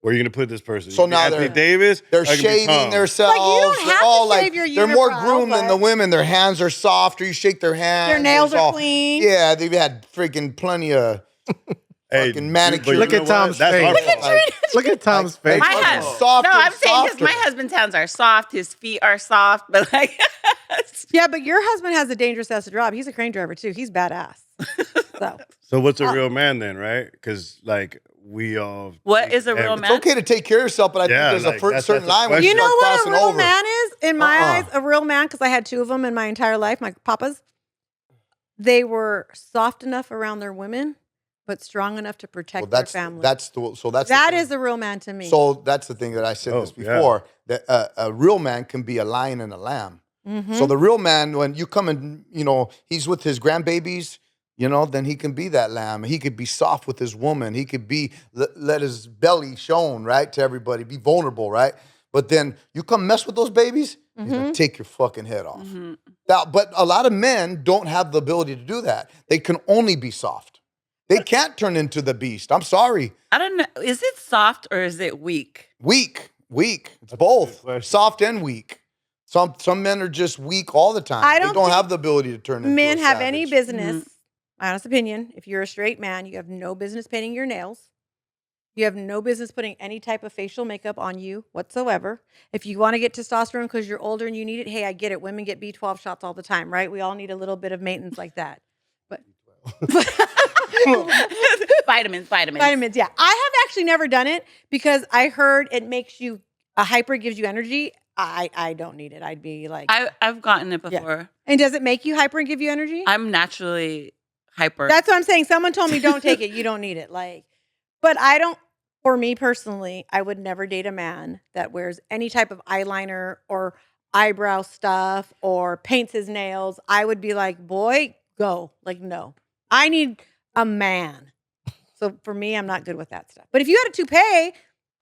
Where are you going to put this person?
So
You
now
Anthony
they're-
Davis.
They're
or it could be
shaving
Tom.
themselves.
Like, you don't have
They're
to
all
shave your
they're more
unibrow,
groomed than the
but-
women. Their hands are softer. You shake their hands.
Their nails
it's
are
all-
clean.
Yeah, they've had freaking plenty of
Hey,
fucking
dude,
manicure.
but you
Look
know
at Tom's
what? That's
face.
our
Look
fault.
Look at Tom's face.
My
fucking
husband.
softer,
No, I'm saying
softer.
my husband's hands are soft. His feet are soft, but like,
Yeah, but your husband has a dangerous ass job. He's a crane driver too. He's badass. So
So what's a real man then, right? Because like we all.
what is a real
It's
man?
It's okay to take care of yourself, but I
Yeah,
think there's
like,
a certain
that's
line when
the
you
you
question.
know
start
what a
crossing
real
over.
man is in my
Uh-uh.
eyes? A real man, because I had two of them in my entire life. My papas, they were soft enough around their women, but strong enough to protect
Well,
their
that's
family.
that's
That
the
is
thing.
a real man to me.
So that's the thing that I said
Oh,
this
yeah.
before. That a real man can be a lion and a lamb.
Mhm.
So the real man, when you come and he's with his grandbabies, then he can be that lamb. He could be soft with his woman. He could be let his belly shown, right, to everybody. Be vulnerable, right? But then you come mess with those babies, he's gonna take your fucking head off. Now, but a lot of men don't have the ability to do that. They can only be soft. They can't turn into the beast. I'm sorry.
I don't know. Is it soft or is it weak?
Weak. It's
good
both.
question.
Soft and weak. Some men are just weak all the time.
I
They
don't
don't
think
have the ability to turn into
Men
a
have any
savage.
business, my honest opinion, if you're a straight man, you have no business painting your nails. You have no business putting any type of facial makeup on you whatsoever. If you want to get testosterone because you're older and you need it, hey, I get it. Women get B12 shots all the time, right? We all need a little bit of maintenance like that. But
Vitamins.
vitamins, yeah. I have actually never done it because I heard it makes you a hyper, gives you energy. I don't need it. I'd be like,
I've gotten it
Yeah.
before.
and does it make you hyper and give you energy?
I'm naturally hyper.
That's what I'm saying. Someone told me don't take it. You don't need it. But I don't. For me personally, I would never date a man that wears any type of eyeliner or eyebrow stuff or paints his nails. I would be like, boy, go. Like, no. I need a man. So for me, I'm not good with that stuff. But if you had a toupee,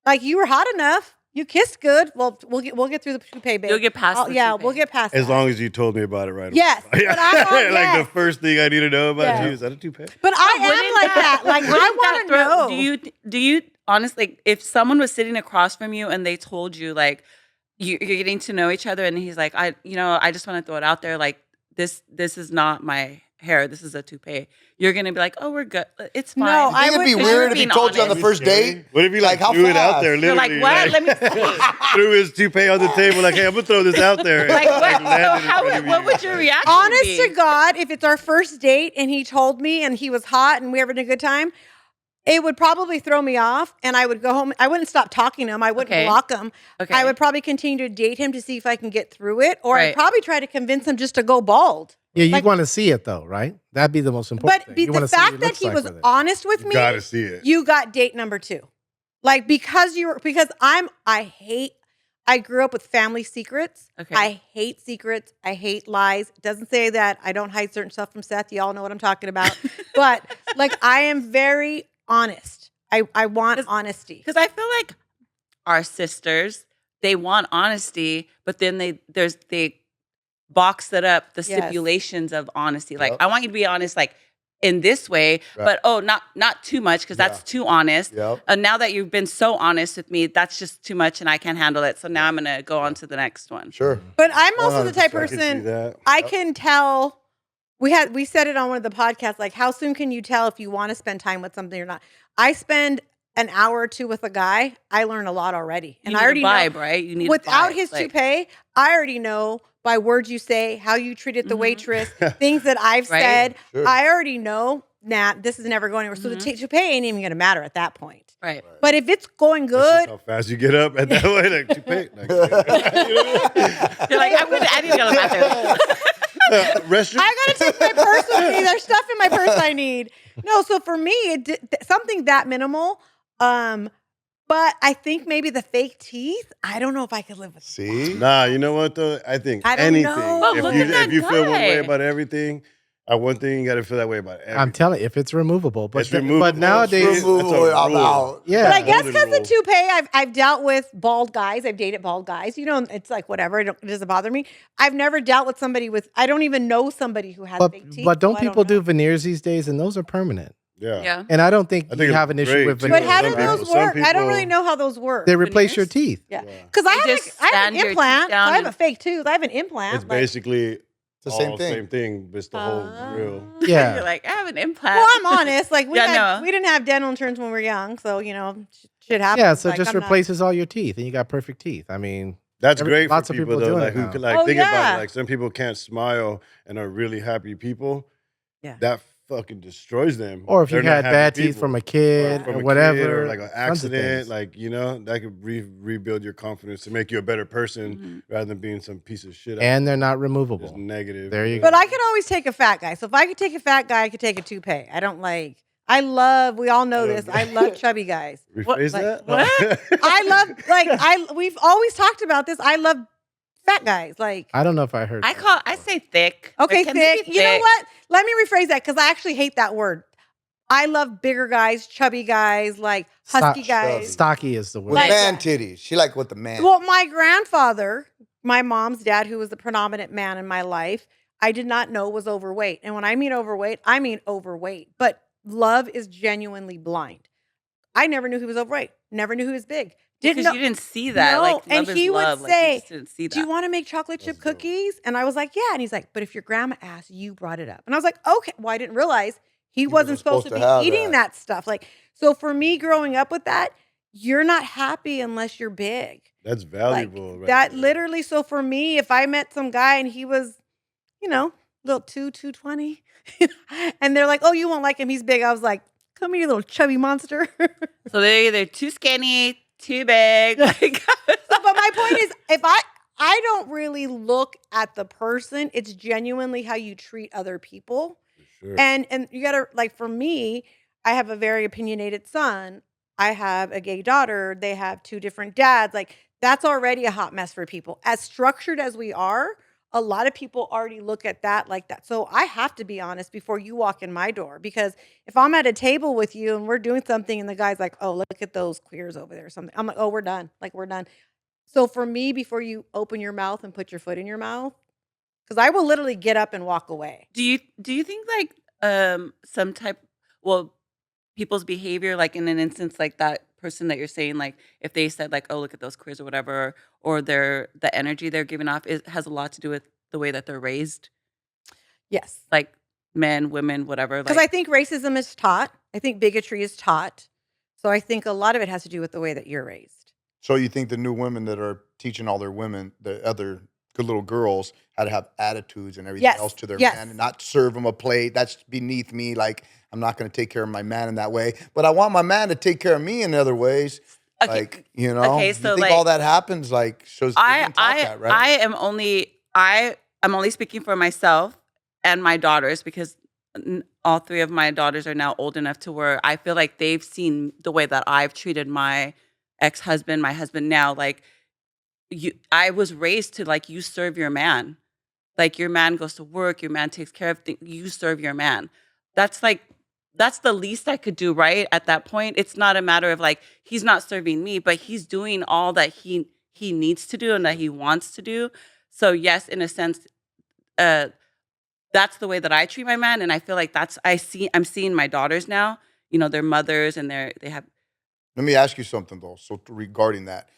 like you were hot enough, you kissed good. Well, we'll get through the toupee, babe.
You'll get past the
yeah,
toupee.
we'll get past
As
that.
long as you told me about it right
Yes,
away.
but I
Like the first thing I need to know about
Yeah.
you is that a toupee?
But I am like that. Like I want to know.
Do you honestly, if someone was sitting across from you and they told you like you're getting to know each other, and he's like, I just want to throw it out there, like this is not my hair, this is a toupee. You're gonna be like, oh, we're good, it's fine.
No,
I think it'd be
because
weird
you're
if he
being
told you on the
honest.
first date.
What if he like
how
threw it out
fast?
there?
You're
Literally,
like, what? Let me see.
threw his toupee on the table. Like, hey, I'm gonna throw this out there.
Like, what?
landed
So
in front of
what
you.
would your reaction
Honest
be?
to God, if it's our first date and he told me and he was hot and we were having a good time, it would probably throw me off and I would go home. I wouldn't stop talking to him. I wouldn't
Okay.
block him.
Okay.
I would probably continue to date him to see if I can get through it. Or I'd
Right.
probably try to convince him just to go bald.
Yeah, you
Like-
want to see it though, right? That'd be the most important
But
thing. You wanna
the
see what
fact
it
that
looks
he
like
was
with it.
honest with
You
me,
gotta see it.
you got date number 2. Like because I grew up with family secrets.
Okay.
I hate secrets. I hate lies. It doesn't say that I don't hide certain stuff from Seth. Y'all know what I'm talking about. But like I am very honest. I want honesty.
Because I feel like our sisters, they want honesty, but then they box it up the
Yes.
stipulations of honesty. Like,
Yep.
I want you to be honest, like in this way,
Right.
but not too much because that's too honest.
Yep.
And now that you've been so honest with me, that's just too much, and I can't handle it. So now I'm gonna go on to the next one.
Sure.
But I'm also the type
100%. I can see
person
that.
I can tell. We said it on one of the podcasts. Like, how soon can you tell if you want to spend time with something or not? I spend an hour or two with a guy. I learn a lot already, and
You
I
need
already
a vibe,
know.
right? You need a
Without
vibe,
his
like-
toupee, I already know by words you say, how you treated the
Mhm.
waitress, things that I've
Right.
said.
Sure.
I already know. Nah, this is never going anywhere. So the toupee ain't even going to matter at that point.
Right.
But if it's going
That's just
good,
how fast you get up at that way, like toupee. Like,
You're like, I need to go to the bathroom.
restroom.
I gotta take my purse with me. There's stuff in my purse I need. No, so for me, something that minimal. But I think maybe the fake teeth. I don't know if I could live with.
See?
Nah, you know what though? I think
I don't
anything.
know.
But
If
look
you
at that
if you feel one way
guy.
about everything, one thing you got to feel that way about everything.
I'm telling you, if it's removable, but
It's removable.
but nowadays,
It's
Removable,
a
I'm
rule.
out.
yeah.
But I guess
golden
because the
rule.
toupee, I've dealt with bald guys. I've dated bald guys. You know, it's like whatever. It doesn't bother me. I've never dealt with somebody with. I don't even know somebody who has fake teeth.
but don't
so I
people
know.
do veneers these days, and those are permanent.
Yeah.
Yeah.
And I don't think
I think
you
it's
have an issue
great,
with
too.
But
veneers.
how do
Some people-
those
some
work? I don't really
people-
know how those work.
They replace your
Veneers?
teeth.
Yeah,
Yeah.
because I
They
have
just
I have
sand
an
your teeth
implant. So
down
I have a
and-
fake tooth. I have an implant.
It's
like-
basically
the same thing.
Same thing, but it's the whole real.
Yeah.
You're like, I have an implant.
Well, I'm honest. Like
Yeah, no.
we didn't have dental insurance when we were young, so you know, shit happens.
Yeah, so it
Like,
just
I'm not-
replaces all your teeth, and you got perfect teeth. I mean,
That's
Every-
great
lots
for
of
people,
people
though,
doing
like
it
who
now.
could like
Oh,
think about
yeah.
it. Like some people can't smile and are really happy people.
Yeah.
That fucking destroys them.
or if you
They're not
had
happy
bad teeth
people.
from a
Or
kid
from
or
a
whatever,
kid or like an
tons of
accident,
things.
like that could rebuild your confidence to make you a better person
Mhm.
rather than being some piece of shit.
and they're not
just
removable.
negative.
There you
But I could always take a fat guy. So if I could take a fat guy, I could take a toupee. I don't like. I love. We all know this. I love chubby guys.
Rephrase
like,
that.
I love We've always talked about this. I love fat guys. Like
I don't know if I heard.
I
that.
say thick.
okay,
It can be
thick. You know what? Let me rephrase that because I actually hate that word. I love bigger guys, chubby guys, like husky guys.
Stocky is the word.
With
Like-
man titties. She like with the man.
Well, my grandfather, my mom's dad, who was the predominant man in my life, I did not know was overweight. And when I mean overweight. But love is genuinely blind. I never knew he was overweight. Never knew he was big. Didn't
Because
know.
you didn't see that.
No,
Like,
and
love
he
is
would
love. Like,
say,
you just didn't see that.
Do you want to make chocolate chip
That's dope.
cookies? And I was like, yeah. And he's like, but if your grandma asked, you brought it up. And I was like, okay. Well, I didn't realize he wasn't supposed to be
have
eating
that.
that stuff. Like, so for me growing up with that, you're not happy unless you're big.
That's
Like
valuable. right
that
there.
literally. So for me, if I met some guy and he was, little 220, and they're like, oh, you won't like him. He's big. I was like, come here, you little chubby monster.
So they're either too skinny, too big. Like,
But my point is, if I don't really look at the person, it's genuinely how you treat other people.
Sure.
And you gotta, like, for me, I have a very opinionated son. I have a gay daughter. They have two different dads. Like, that's already a hot mess for people. As structured as we are, a lot of people already look at that like that. So I have to be honest before you walk in my door, because if I'm at a table with you and we're doing something and the guy's like, oh, look at those queers over there or something, I'm like, oh, we're done. Like, we're done. So for me, before you open your mouth and put your foot in your mouth, because I will literally get up and walk away.
Do you think like some type people's behavior, like in an instance like that person that you're saying, like if they said like, oh, look at those queers or whatever, or the energy they're giving off has a lot to do with the way that they're raised,
Yes.
like men, women, whatever.
Because I think racism is taught. I think bigotry is taught. So I think a lot of it has to do with the way that you're raised.
So you think the new women that are teaching all their women, the other good little girls, how to have attitudes and everything
Yes,
else to their
yes.
man, and not serve them a plate. That's beneath me. Like, I'm not going to take care of my man in that way, but I want my man to take care of me in other ways.
Okay.
Like, you know,
Okay,
you
so,
think
like,
all that happens? Like, shows
I am only speaking for myself and my daughters, because all three of my daughters are now old enough to where I feel like they've seen the way that I've treated my ex-husband, my husband now. Like, I was raised to, like, you serve your man. Like, your man goes to work, your man takes care of things, you serve your man. That's the least I could do, right? At that point, it's not a matter of like, he's not serving me, but he's doing all that he needs to do and that he wants to do. So yes, in a sense, that's the way that I treat my man. And I feel like I'm seeing my daughters now, you know, their mothers and they have.
Let me ask you something though. So regarding that,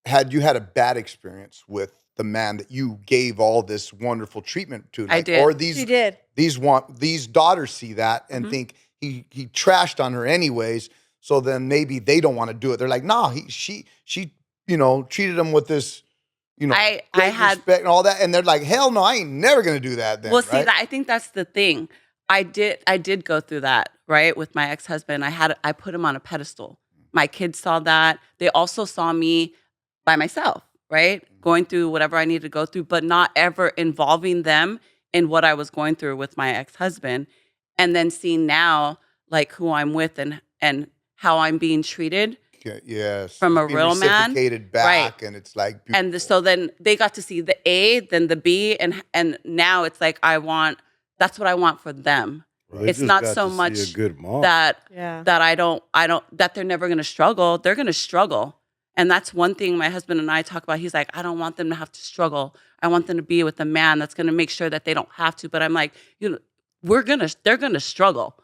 had you had a bad experience with the man that you gave all this wonderful treatment to? Like,
I did.
Or
She did.
these daughters see that and think he trashed on her anyways. So then maybe they don't want to do it. They're like, nah, she treated him with this,
I
great
had
respect and all that. And they're like, hell no, I ain't never gonna do that. Then,
well, see,
right?
I think that's the thing. I did go through that, right, with my ex-husband. I put him on a pedestal. My kids saw that. They also saw me by myself, right, going through whatever I needed to go through, but not ever involving them in what I was going through with my ex-husband. And then seeing now, like, who I'm with and how I'm being treated.
Yes,
from
it's
a
being
real man,
reciprocated back, and it's like beautiful.
And so then they got to see the A, then the B, and now it's like that's what I want for them.
Well,
It's not so much
a good mom.
that
Yeah.
that they're never going to struggle. They're going to struggle, and that's one thing my husband and I talk about. He's like, I don't want them to have to struggle. I want them to be with a man that's going to make sure that they don't have to. But I'm like, they're going to struggle.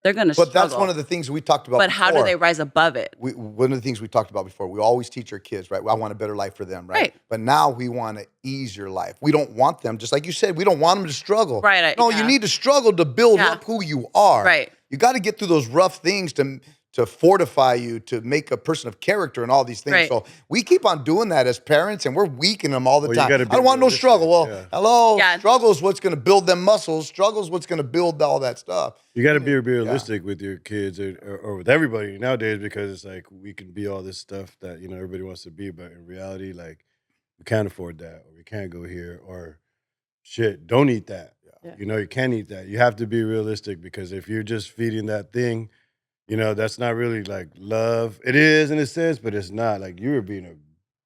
They're going to struggle.
But that's one of the things we talked about.
But how do they rise above it?
One of the things we talked about before, we always teach our kids, right? I want a better life for them, right?
Right.
But now we want to ease your life. We don't want them, just like you said, we don't want them to struggle.
Right,
No,
yeah.
you need to struggle to build
Yeah.
up who you are.
Right.
You got to get through those rough things to fortify you, to make a person of character and all these things.
Right.
So we keep on doing that as parents, and we're weakening them all the
Well, you
time.
gotta
I
be
don't want no
realistic,
struggle. Well,
yeah.
hello,
Yeah.
struggle is what's going to build them muscles. Struggle is what's going to build all that stuff.
You got to be realistic with your kids or with everybody nowadays, because it's like we can be all this stuff that everybody wants to be, but in reality, like, we can't afford that, or we can't go here, or shit, don't eat that.
Yeah.
You can't eat that. You have to be realistic, because if you're just feeding that thing, that's not really like love. It is in a sense, but it's not. Like, you were being a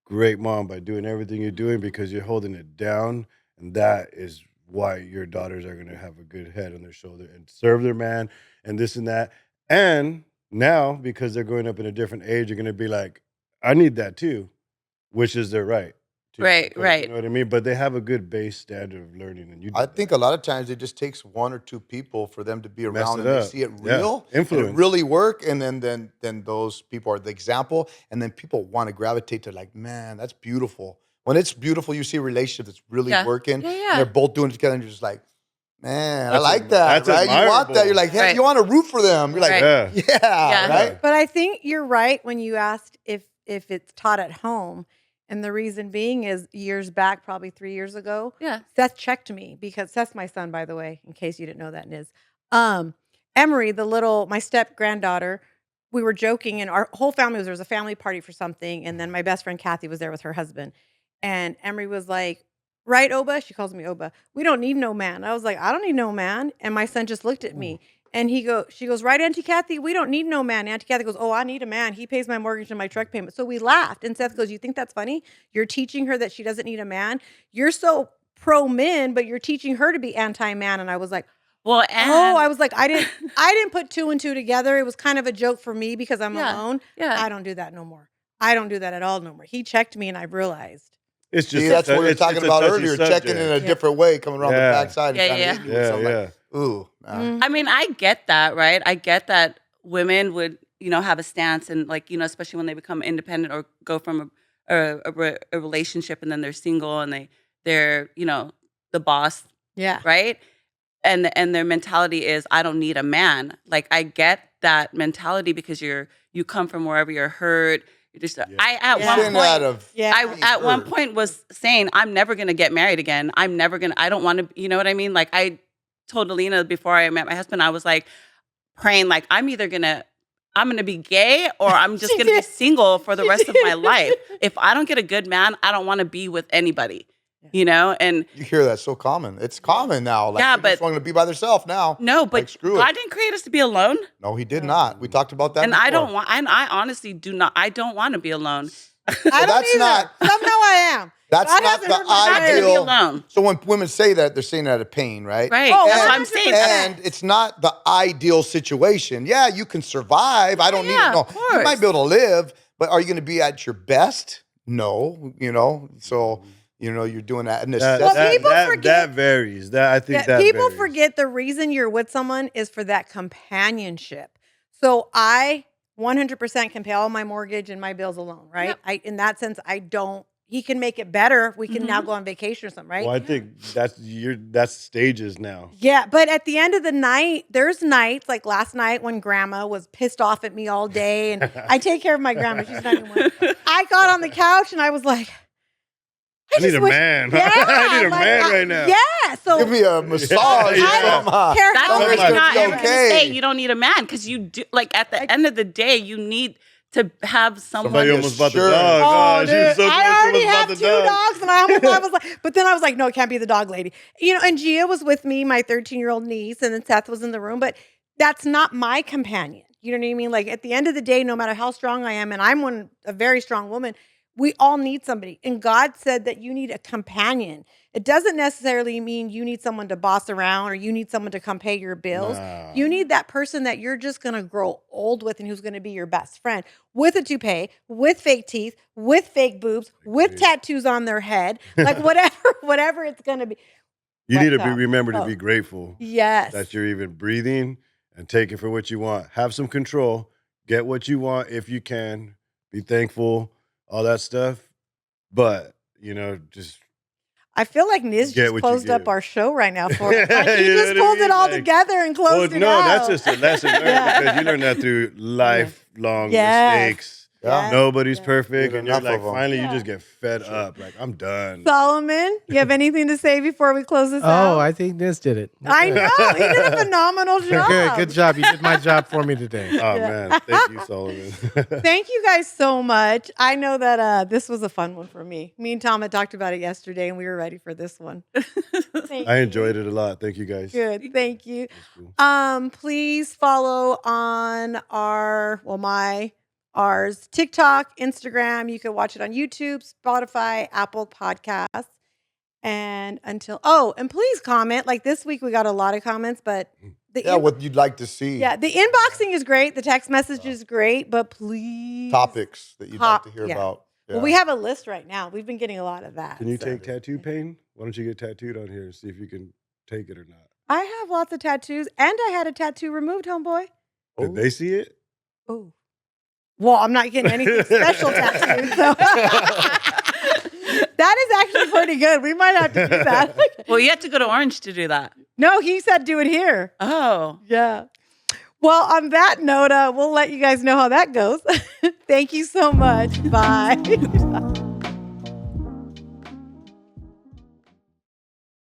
great mom by doing everything you're doing because you're holding it down, and that is why your daughters are going to have a good head on their shoulder and serve their man and this and that. And now, because they're growing up in a different age, you're going to be like, I need that too, which is their right.
Right.
You know what I mean? But they have a good base standard of learning. And
I think a lot of times it just takes one or two people for them to be
Mess
around
it
and they
up.
see it
Yeah.
real,
Influence.
and it really work, and then those people are the example, and then people want to gravitate to, like, man, that's beautiful. When it's beautiful, you see a relationship that's really
Yeah.
working,
Yeah, yeah.
and they're both doing it together, and you're just like, man, I
That's
like
ad-
that,
that's
right? You want that?
admirable.
You're like, hey,
Right.
you want to root for them. You're like,
Right.
Yeah.
yeah, right?
But I think you're right when you asked if it's taught at home. And the reason being is years back, probably 3 years ago,
Yeah.
Seth checked me, because Seth's my son, by the way, in case you didn't know that, Niz. Emery, my step granddaughter, we were joking, and our whole family there was a family party for something, and then my best friend Kathy was there with her husband, and Emery was like, "Right, Oba?" She calls me Oba. "We don't need no man." I was like, "I don't need no man," and my son just looked at me. And she goes, "Right, Auntie Kathy? We don't need no man." Auntie Kathy goes, "Oh, I need a man. He pays my mortgage and my truck payment." So we laughed. And Seth goes, "You think that's funny? You're teaching her that she doesn't need a man. You're so pro men, but you're teaching her to be anti-man. And I was like,
Well,
I was like, I didn't put two and two together. It was kind of a joke for me because I'm
Yeah,
alone.
yeah.
I don't do that no more. I don't do that at all no more. He checked me and I realized.
It's just
See, that's what we were
it's
talking
a
about
touchy
earlier,
subject.
checking in a different way, coming around the backside.
Yeah,
and
yeah.
kinda hitting you with something like, ooh.
I mean, I get that, right? I get that women would, have a stance and like, especially when they become independent or go from a relationship and then they're single and they're, the boss,
Yeah.
right? And their mentality is, I don't need a man. Like, I get that mentality because you come from wherever you're hurt. You're just, I at
Yeah.
one point,
Yeah.
I at one point was saying, I'm never gonna get married again. I don't want to, you know what I mean? Like, I told Alina before I met my husband, I was like praying, like, I'm gonna be gay or I'm just gonna be single for the rest of my life. If I don't get a good man, I don't want to be with anybody. And
you hear that so common. It's common now. Like,
Yeah,
they just
but-
want to be by themselves now.
no, but
Like, screw
God
it.
didn't create us to be alone.
No, he did not. We talked about that
And
before.
I don't want, and I honestly do not, I don't want to be alone.
I
Well,
don't
that's
either.
not-
Somehow I am.
That's
God
not
hasn't
the
hurt my
Not gonna be
ideal.
alone.
So when women say that, they're saying that out of pain, right?
Right.
Oh,
That's what I'm
100%.
saying.
And it's not the ideal situation. Yeah, you can survive. I don't need
yeah,
no.
of
You might
course.
be able to live, but are you going to be at your best? No, So, you're doing that.
people forget-
that varies. I think that
people
varies.
forget the reason you're with someone is for that companionship. So I 100% can pay all my mortgage and my bills alone, right?
Yep.
In that sense, I don't. He can make it better. We can now go on vacation or something, right?
Well, I think that's stages now.
Yeah, but at the end of the night, there's nights like last night when grandma was pissed off at me all day, and I take care of my grandma. She's not anymore. I got on the couch and I was like,
I need
just
a
wish-
man.
Yeah,
I need a
like,
man right now.
Yeah, so
Give me a massage.
I
don't
somehow.
care
That's
how
Something's
what's
much
gonna
not
be
everyone
okay.
say you don't need a man because you do. Like at the end of the day, you need to have someone.
Somebody almost bought the
Sure.
dog.
Oh,
she was
dude,
so close
I
to
already
almost bought
have
the
two
dog.
dogs, and I was like, but then I was like, no, it can't be the dog lady. And Gia was with me, my 13-year-old niece, and then Seth was in the room, but that's not my companion. You know what I mean? Like at the end of the day, no matter how strong I am, and I'm a very strong woman, we all need somebody. And God said that you need a companion. It doesn't necessarily mean you need someone to boss around or you need someone to come pay your bills.
Nah.
You need that person that you're just going to grow old with and who's going to be your best friend with a toupee, with fake teeth, with fake boobs, with tattoos on their head, like whatever it's going to be.
You need to
What's up?
remember to
Oh.
be grateful
Yes.
that you're even breathing and taking for what you want. Have some control. Get what you want if you can. Be thankful. All that stuff. But, just
I feel like Niz
Get
just
what you
closed up
give.
our show right now for us. Like, he
You know
just
what I
pulled it
mean?
all
Like,
together and closed it
no,
out.
that's just a lesson learned
Yeah.
because you learn that through lifelong
Yes.
mistakes.
Yeah.
Nobody's
Yeah.
perfect.
Get
And you're
enough
like,
of 'em.
finally,
Yeah.
you just get fed up. Like, I'm done.
Solomon, you have anything to say before we close this out?
Oh, I think Niz did it.
I know. He did a phenomenal job.
Good job. You did my job for me today.
Oh, man. Thank you, Solomon.
Thank you guys so much. I know that this was a fun one for me. Me and Tom had talked about it yesterday, and we were ready for this one. Thank
I
you.
enjoyed it a lot. Thank you, guys.
Good. Thank you.
That's cool.
Please follow on ours TikTok, Instagram. You can watch it on YouTube, Spotify, Apple Podcasts. And please comment. Like this week, we got a lot of comments, but
what you'd like to see.
the inboxing is great. The text message is great, but please
Topics that you'd like to hear
yeah.
about.
Well, we have a list right now. We've been getting a lot of that.
Can you
so.
take tattoo pain? Why don't you get tattooed on here and see if you can take it or not?
I have lots of tattoos, and I had a tattoo removed, homeboy.
Did they see it?
Oh. Well, I'm not getting anything special tattooed, so that is actually pretty good. We might have to do that.
Well, you have to go to Orange to do that.
No, he said do it here.
Oh.
Yeah. Well, on that note, we'll let you guys know how that goes. Thank you so much. Bye.